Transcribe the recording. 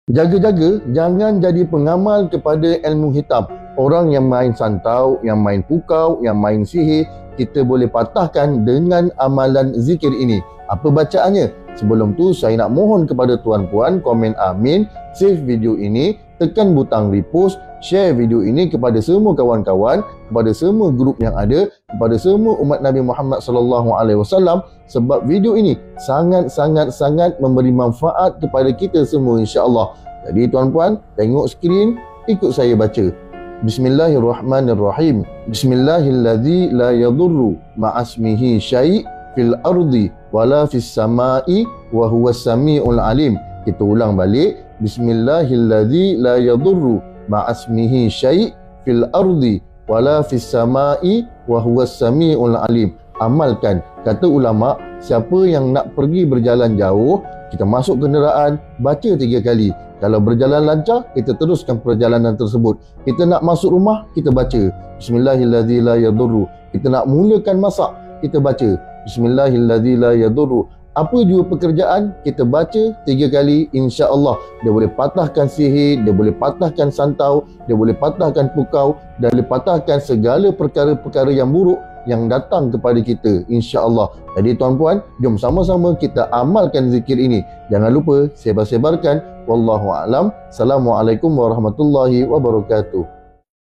Jaga-jaga jangan jadi pengamal kepada ilmu hitam. Orang yang main santau, yang main pukau, yang main sihir, kita boleh patahkan dengan amalan zikir ini. Apa bacaannya? Sebelum tu saya nak mohon kepada tuan-puan komen amin, save video ini, tekan butang repost, share video ini kepada semua kawan-kawan, kepada semua grup yang ada, kepada semua umat Nabi Muhammad SAW, sebab video ini sangat memberi manfaat kepada kita semua, insya-Allah. Jadi tuan-puan, tengok skrin, ikut saya baca. Bismillahirrahmanirrahim. Bismillahilladzi la yadurru ma'asmihi syai' fil ardi wala fis samai wa huwas samiul alim. Kita ulang balik. Bismillahilladzi la yadurru ma'asmihi syai' fil ardi wala fis samai wa huwas samiul alim. Amalkan. Kata ulama, siapa yang nak pergi berjalan jauh, kita masuk kenderaan, baca 3 kali. Kalau berjalan lancar, kita teruskan perjalanan tersebut. Kita nak masuk rumah, kita baca Bismillahilladzi la yadurru. Kita nak mulakan masak, kita baca Bismillahilladzi la yadurru. Apa jua pekerjaan, kita baca 3 kali, insya-Allah dia boleh patahkan sihir, dia boleh patahkan santau, dia boleh patahkan pukau, dan boleh patahkan segala perkara-perkara yang buruk yang datang kepada kita, insya-Allah. Jadi tuan-puan, jom sama-sama kita amalkan zikir ini. Jangan lupa sebar-sebarkan. Wallahu a'lam. Assalamualaikum warahmatullahi wabarakatuh.